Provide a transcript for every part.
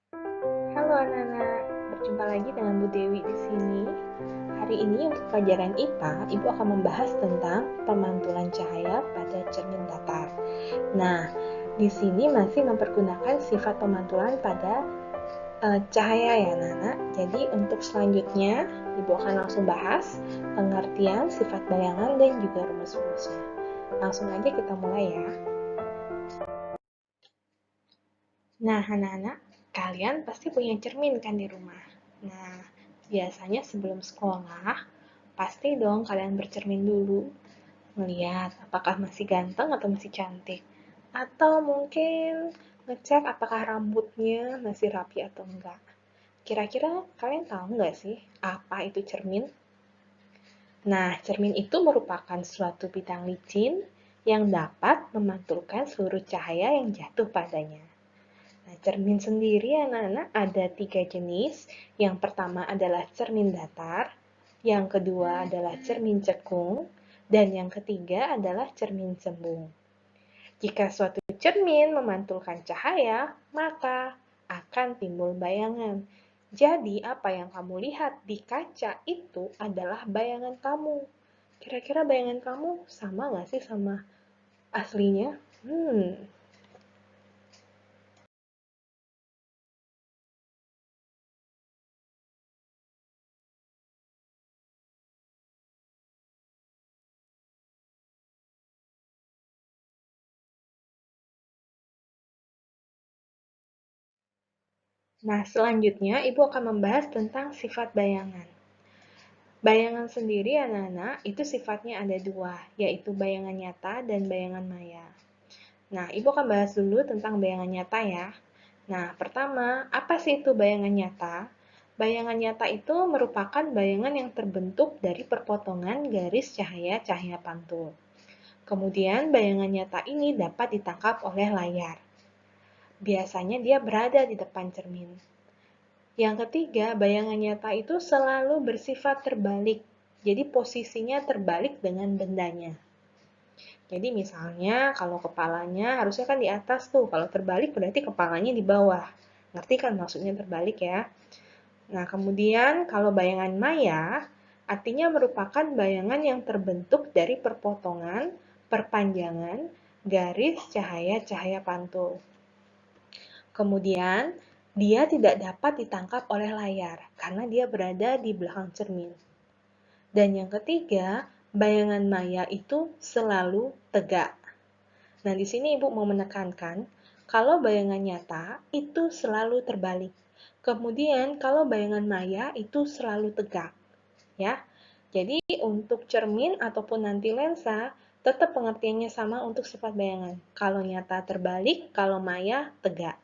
Halo anak-anak, berjumpa lagi dengan Bu Dewi di sini. Hari ini untuk pelajaran IPA, Ibu akan membahas tentang pemantulan cahaya pada cermin datar. Nah, di sini masih mempergunakan sifat pemantulan pada cahaya ya anak-anak. Jadi untuk selanjutnya, Ibu akan langsung bahas pengertian, sifat bayangan, dan juga rumus-rumusnya. Langsung aja kita mulai ya. Nah, anak-anak, kalian pasti punya cermin kan di rumah. Nah, biasanya sebelum sekolah, pasti dong kalian bercermin dulu, melihat apakah masih ganteng atau masih cantik. Atau mungkin ngecek apakah rambutnya masih rapi atau enggak. Kira-kira kalian tahu nggak sih apa itu cermin? Nah, cermin itu merupakan suatu bidang licin yang dapat memantulkan seluruh cahaya yang jatuh padanya. Nah, cermin sendiri anak-anak ada 3 jenis. Yang pertama adalah cermin datar, yang kedua adalah cermin cekung, dan yang ketiga adalah cermin cembung. Jika suatu cermin memantulkan cahaya, maka akan timbul bayangan. Jadi, apa yang kamu lihat di kaca itu adalah bayangan kamu. Kira-kira bayangan kamu sama nggak sih sama aslinya? Nah, selanjutnya Ibu akan membahas tentang sifat bayangan. Bayangan sendiri anak-anak itu sifatnya ada dua, yaitu bayangan nyata dan bayangan maya. Nah, Ibu akan bahas dulu tentang bayangan nyata ya. Nah, pertama, apa sih itu bayangan nyata? Bayangan nyata itu merupakan bayangan yang terbentuk dari perpotongan garis cahaya-cahaya pantul. Kemudian, bayangan nyata ini dapat ditangkap oleh layar. Biasanya dia berada di depan cermin. Yang ketiga, bayangan nyata itu selalu bersifat terbalik. Jadi posisinya terbalik dengan bendanya. Jadi misalnya kalau kepalanya harusnya kan di atas tuh. Kalau terbalik berarti kepalanya di bawah. Ngerti kan maksudnya terbalik ya? Nah, kemudian kalau bayangan maya artinya merupakan bayangan yang terbentuk dari perpotongan, perpanjangan, garis cahaya-cahaya pantul. Kemudian, dia tidak dapat ditangkap oleh layar karena dia berada di belakang cermin. Dan yang ketiga, bayangan maya itu selalu tegak. Nah, di sini Ibu mau menekankan, kalau bayangan nyata itu selalu terbalik. Kemudian, kalau bayangan maya itu selalu tegak. Ya, jadi untuk cermin ataupun nanti lensa, tetap pengertiannya sama untuk sifat bayangan. Kalau nyata terbalik, kalau maya tegak.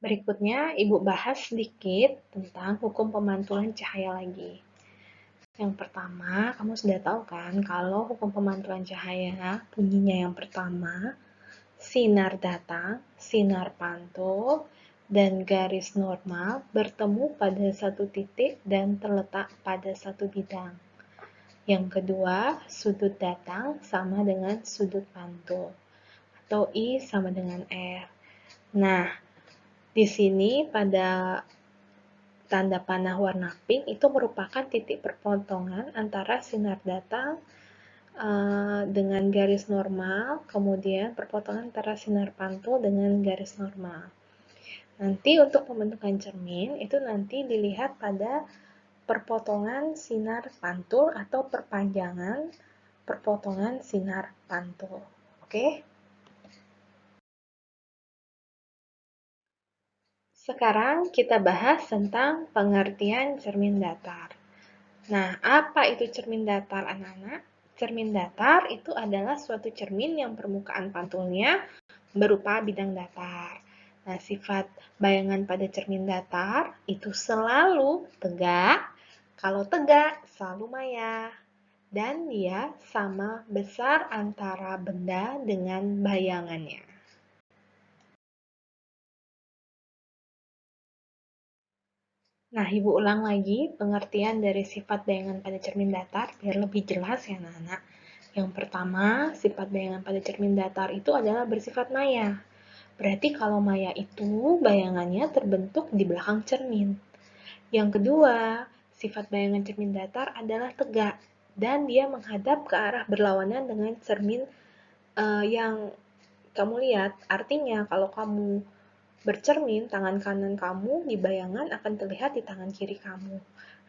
Berikutnya, Ibu bahas sedikit tentang hukum pemantulan cahaya lagi. Yang pertama, kamu sudah tahu kan kalau hukum pemantulan cahaya bunyinya yang pertama, sinar datang, sinar pantul, dan garis normal bertemu pada satu titik dan terletak pada satu bidang. Yang kedua, sudut datang sama dengan sudut pantul, atau I sama dengan R. Nah, di sini pada tanda panah warna pink itu merupakan titik perpotongan antara sinar datang dengan garis normal, kemudian perpotongan antara sinar pantul dengan garis normal. Nanti untuk pembentukan cermin itu nanti dilihat pada perpotongan sinar pantul atau perpanjangan perpotongan sinar pantul. Oke? Sekarang kita bahas tentang pengertian cermin datar. Nah, apa itu cermin datar, anak-anak? Cermin datar itu adalah suatu cermin yang permukaan pantulnya berupa bidang datar. Nah, sifat bayangan pada cermin datar itu selalu tegak. Kalau tegak, selalu maya. Dan dia sama besar antara benda dengan bayangannya. Nah, Ibu ulang lagi pengertian dari sifat bayangan pada cermin datar biar lebih jelas ya anak-anak. Yang pertama, sifat bayangan pada cermin datar itu adalah bersifat maya. Berarti kalau maya itu bayangannya terbentuk di belakang cermin. Yang kedua, sifat bayangan cermin datar adalah tegak dan dia menghadap ke arah berlawanan dengan cermin yang kamu lihat. Artinya kalau kamu bercermin, tangan kanan kamu di bayangan akan terlihat di tangan kiri kamu.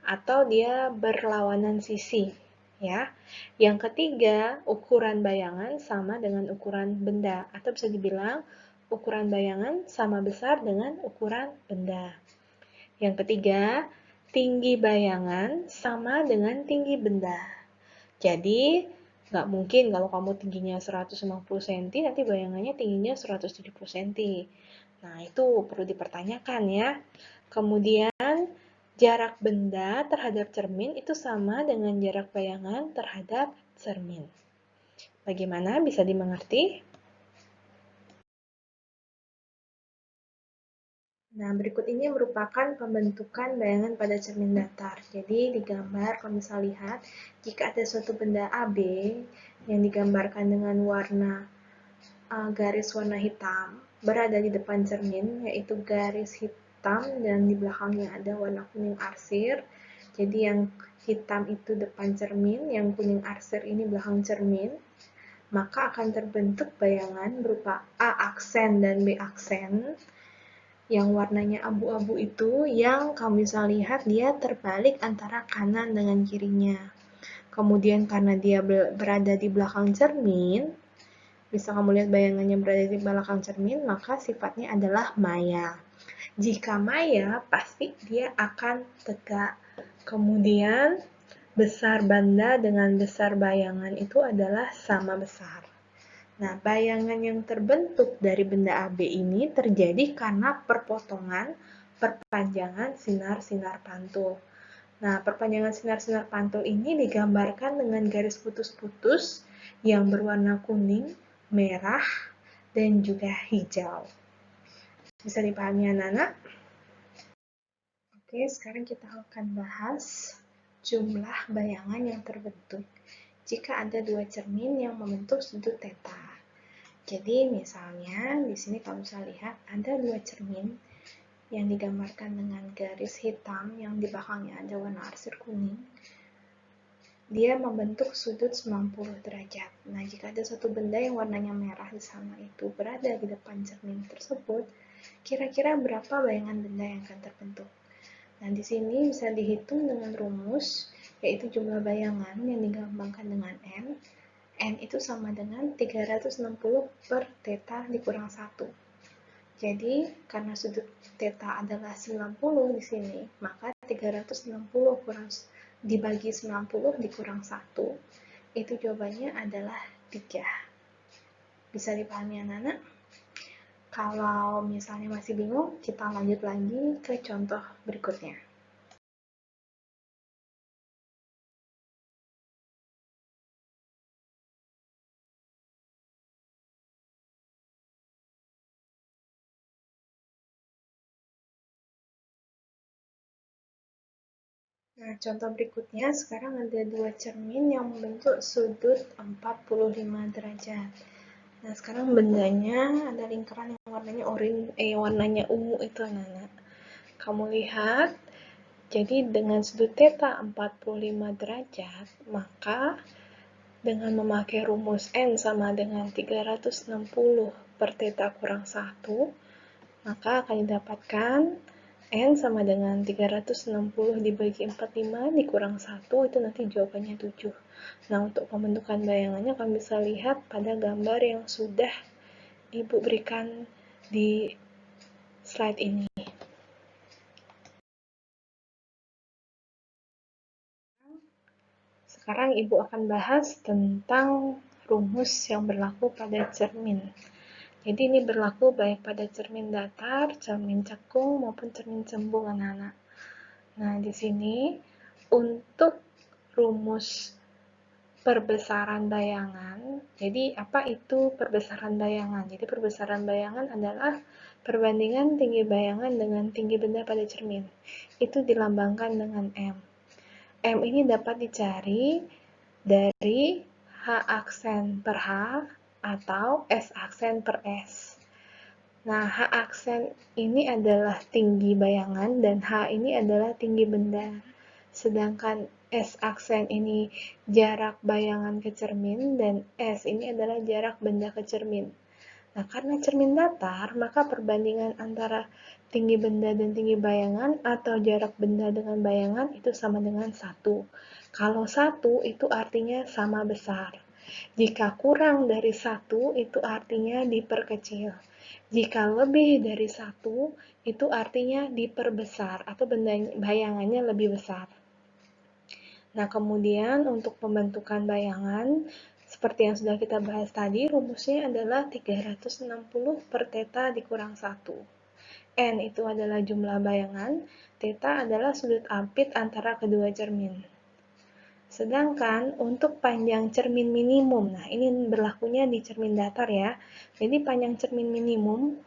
Atau dia berlawanan sisi. Ya. Yang ketiga, ukuran bayangan sama dengan ukuran benda. Atau bisa dibilang, ukuran bayangan sama besar dengan ukuran benda. Yang ketiga, tinggi bayangan sama dengan tinggi benda. Jadi, nggak mungkin kalau kamu tingginya 150 cm, nanti bayangannya tingginya 170 cm. Nah, itu perlu dipertanyakan ya. Kemudian, jarak benda terhadap cermin itu sama dengan jarak bayangan terhadap cermin. Bagaimana? Bisa dimengerti? Nah, berikut ini merupakan pembentukan bayangan pada cermin datar. Jadi, di gambar, kalau bisa lihat, jika ada suatu benda AB yang digambarkan dengan warna garis warna hitam berada di depan cermin, yaitu garis hitam dan di belakangnya ada warna kuning arsir. Jadi, yang hitam itu depan cermin, yang kuning arsir ini belakang cermin, maka akan terbentuk bayangan berupa A aksen dan B aksen yang warnanya abu-abu itu yang kamu bisa lihat dia terbalik antara kanan dengan kirinya. Kemudian karena dia berada di belakang cermin, bisa kamu lihat bayangannya berada di belakang cermin, maka sifatnya adalah maya. Jika maya, pasti dia akan tegak. Kemudian besar benda dengan besar bayangan itu adalah sama besar. Nah, bayangan yang terbentuk dari benda AB ini terjadi karena perpanjangan sinar-sinar pantul. Nah, perpanjangan sinar-sinar pantul ini digambarkan dengan garis putus-putus yang berwarna kuning, merah, dan juga hijau. Bisa dipahami anak-anak? Oke, sekarang kita akan bahas jumlah bayangan yang terbentuk jika ada dua cermin yang membentuk sudut theta. Jadi misalnya di sini kamu bisa lihat ada dua cermin yang digambarkan dengan garis hitam yang di belakangnya ada warna arsir kuning. Dia membentuk sudut 90 derajat. Nah, jika ada satu benda yang warnanya merah di sana itu berada di depan cermin tersebut, kira-kira berapa bayangan benda yang akan terbentuk? Nah, di sini bisa dihitung dengan rumus, yaitu jumlah bayangan yang digampangkan dengan N. N itu sama dengan 360 per theta dikurang 1. Jadi, karena sudut theta adalah 90 di sini, maka 360 dibagi 90 dikurang 1, itu jawabannya adalah 3. Bisa dipahami anak-anak? Kalau misalnya masih bingung, kita lanjut lagi ke contoh berikutnya. Nah, contoh berikutnya, sekarang ada dua cermin yang membentuk sudut 45 derajat. Nah, sekarang bendanya ada lingkaran yang warnanya warnanya ungu itu, anak-anak. Kamu lihat, jadi dengan sudut theta 45 derajat, maka dengan memakai rumus N sama dengan 360 per theta kurang 1, maka akan didapatkan N sama dengan 360 dibagi 45 dikurang 1, itu nanti jawabannya 7. Nah, untuk pembentukan bayangannya kalian bisa lihat pada gambar yang sudah Ibu berikan di slide ini. Sekarang Ibu akan bahas tentang rumus yang berlaku pada cermin. Jadi ini berlaku baik pada cermin datar, cermin cekung, maupun cermin cembung anak-anak. Nah, di sini untuk rumus perbesaran bayangan. Jadi apa itu perbesaran bayangan? Jadi perbesaran bayangan adalah perbandingan tinggi bayangan dengan tinggi benda pada cermin. Itu dilambangkan dengan M. M ini dapat dicari dari H aksen per H atau S aksen per S. Nah, H aksen ini adalah tinggi bayangan dan H ini adalah tinggi benda. Sedangkan S aksen ini jarak bayangan ke cermin dan S ini adalah jarak benda ke cermin. Nah, karena cermin datar, maka perbandingan antara tinggi benda dan tinggi bayangan atau jarak benda dengan bayangan itu sama dengan 1. Kalau 1 itu artinya sama besar. Jika kurang dari 1 itu artinya diperkecil. Jika lebih dari 1 itu artinya diperbesar atau bayangannya lebih besar. Nah, kemudian untuk pembentukan bayangan, seperti yang sudah kita bahas tadi, rumusnya adalah 360 per theta dikurang 1. N itu adalah jumlah bayangan, theta adalah sudut ampit antara kedua cermin. Sedangkan untuk panjang cermin minimum, nah ini berlakunya di cermin datar ya. Jadi panjang cermin minimum,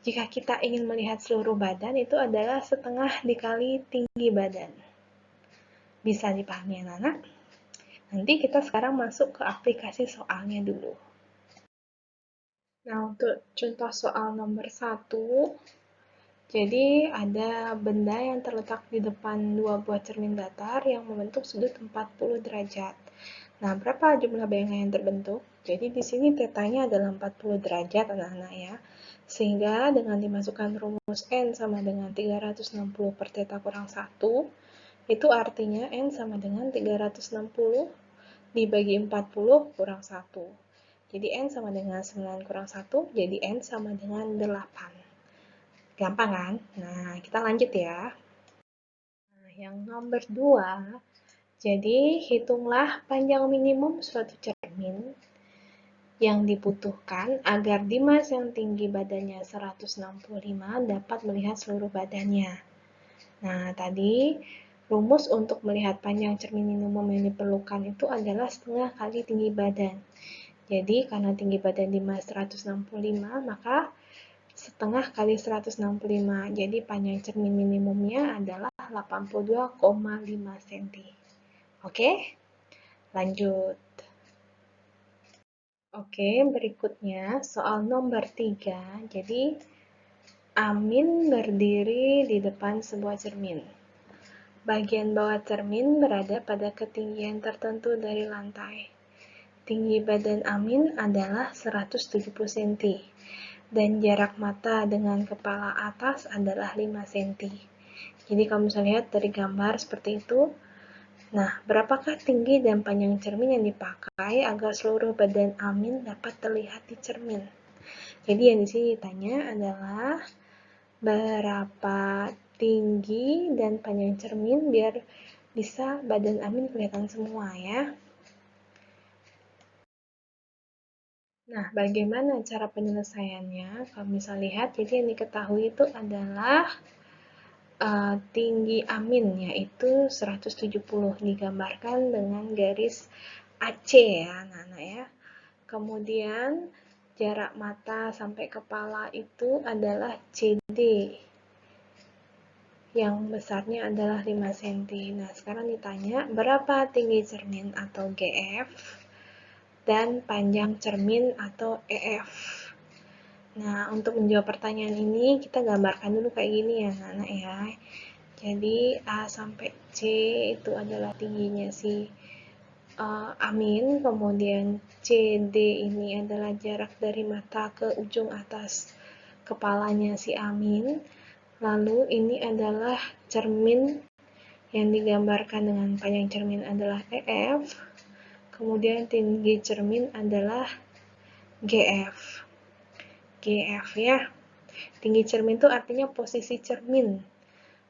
jika kita ingin melihat seluruh badan, itu adalah setengah dikali tinggi badan. Bisa dipahami anak-anak? Nanti kita sekarang masuk ke aplikasi soalnya dulu. Nah, untuk contoh soal nomor 1, jadi ada benda yang terletak di depan dua buah cermin datar yang membentuk sudut 40 derajat. Nah, berapa jumlah bayangan yang terbentuk? Jadi di sini tetanya adalah 40 derajat anak-anak ya. Sehingga dengan dimasukkan rumus N sama dengan 360 per theta kurang 1, itu artinya N sama dengan 360 dibagi 40 kurang 1. Jadi N sama dengan 9 kurang 1, jadi N sama dengan 8. Gampang kan? Nah, kita lanjut ya. Nah, yang nomor 2, jadi hitunglah panjang minimum suatu cermin yang dibutuhkan agar Dimas yang tinggi badannya 165 dapat melihat seluruh badannya. Nah, tadi rumus untuk melihat panjang cermin minimum yang diperlukan itu adalah setengah kali tinggi badan. Jadi, karena tinggi badan Dimas 165, maka setengah kali 165. Jadi, panjang cermin minimumnya adalah 82,5 cm. Oke? Lanjut. Oke, berikutnya soal nomor 3. Jadi, Amin berdiri di depan sebuah cermin. Bagian bawah cermin berada pada ketinggian tertentu dari lantai. Tinggi badan Amin adalah 170 cm dan jarak mata dengan kepala atas adalah 5 cm. Jadi kamu bisa lihat dari gambar seperti itu. Nah, berapakah tinggi dan panjang cermin yang dipakai agar seluruh badan Amin dapat terlihat di cermin? Jadi yang di sini ditanya adalah berapa tinggi dan panjang cermin biar bisa badan Amin kelihatan semua ya. Nah, bagaimana cara penyelesaiannya? Kalau bisa lihat, jadi yang diketahui itu adalah tinggi Amin, yaitu 170, digambarkan dengan garis AC ya, anak-anak ya. Kemudian, jarak mata sampai kepala itu adalah CD, yang besarnya adalah 5 cm. Nah, sekarang ditanya, berapa tinggi cermin atau GF dan panjang cermin atau EF? Nah, untuk menjawab pertanyaan ini, kita gambarkan dulu kayak gini ya, anak-anak ya. Jadi, A sampai C itu adalah tingginya si Amin, kemudian CD ini adalah jarak dari mata ke ujung atas kepalanya si Amin. Lalu, ini adalah cermin yang digambarkan dengan panjang cermin adalah EF. Kemudian, tinggi cermin adalah GF. GF ya. Tinggi cermin itu artinya posisi cermin.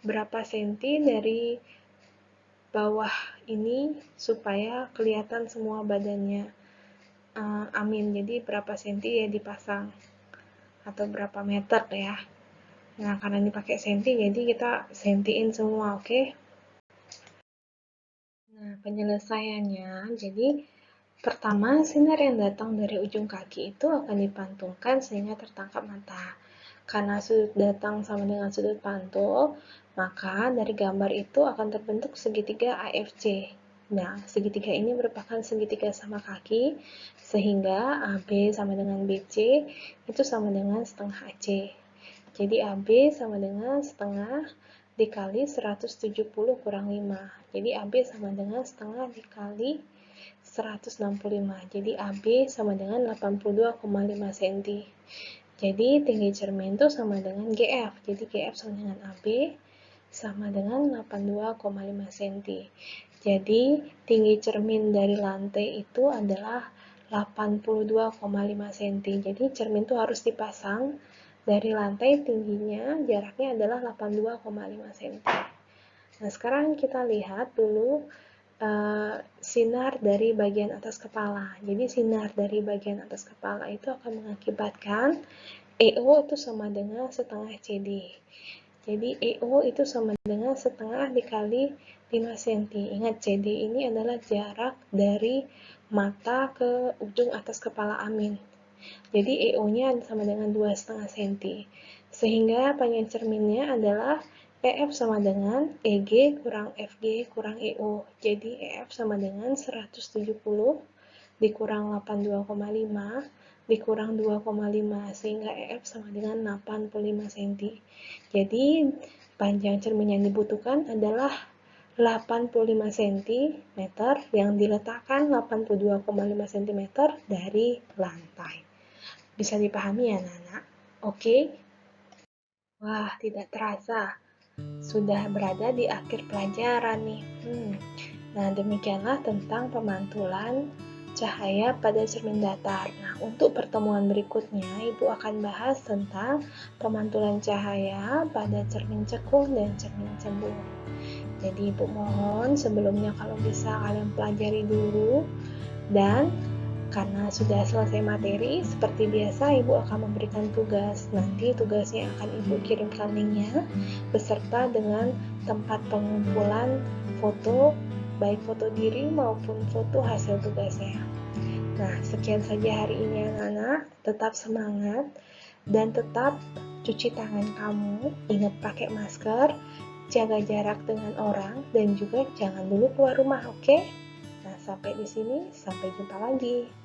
Berapa senti dari bawah ini supaya kelihatan semua badannya Amin. Jadi berapa senti ya dipasang atau berapa meter ya. Nah, karena ini pakai senti jadi kita sentiin semua, oke? Nah, penyelesaiannya jadi pertama, sinar yang datang dari ujung kaki itu akan dipantulkan sehingga tertangkap mata. Karena sudut datang sama dengan sudut pantul, maka dari gambar itu akan terbentuk segitiga AFC. Nah, segitiga ini merupakan segitiga sama kaki, sehingga AB sama dengan BC itu sama dengan setengah AC. Jadi AB sama dengan setengah dikali 170 kurang 5. Jadi AB sama dengan setengah dikali 165. Jadi AB sama dengan 82,5 cm. Jadi tinggi cermin itu sama dengan GF. Jadi GF sama dengan AB sama dengan 82,5 cm. Jadi tinggi cermin dari lantai itu adalah 82,5 cm. Jadi cermin itu harus dipasang dari lantai, tingginya jaraknya adalah 82,5 cm. Nah, sekarang kita lihat dulu sinar dari bagian atas kepala. Jadi sinar dari bagian atas kepala itu akan mengakibatkan EO itu sama dengan setengah CD. Jadi EO itu sama dengan setengah dikali 5 cm. Ingat, CD ini adalah jarak dari mata ke ujung atas kepala Amin. Jadi EO-nya sama dengan 2,5 cm. Sehingga panjang cerminnya adalah EF sama dengan EG kurang FG kurang EO. Jadi EF sama dengan 170 dikurang 82,5 dikurang 2,5, sehingga EF sama dengan 85 cm. Jadi panjang cermin yang dibutuhkan adalah 85 cm yang diletakkan 82,5 cm dari lantai. Bisa dipahami ya, Nana? Oke? Wah, tidak terasa. Sudah berada di akhir pelajaran nih. Nah, demikianlah tentang pemantulan cahaya pada cermin datar. Nah, untuk pertemuan berikutnya, Ibu akan bahas tentang pemantulan cahaya pada cermin cekung dan cermin cembung. Jadi, Ibu mohon sebelumnya kalau bisa kalian pelajari dulu, dan karena sudah selesai materi, seperti biasa Ibu akan memberikan tugas. Nanti tugasnya akan Ibu kirimkan linknya beserta dengan tempat pengumpulan foto, baik foto diri maupun foto hasil tugasnya. Nah, sekian saja hari ini anak-anak. Tetap semangat dan tetap cuci tangan kamu. Ingat pakai masker, jaga jarak dengan orang, dan juga jangan dulu keluar rumah, oke? Nah, sampai di sini, sampai jumpa lagi.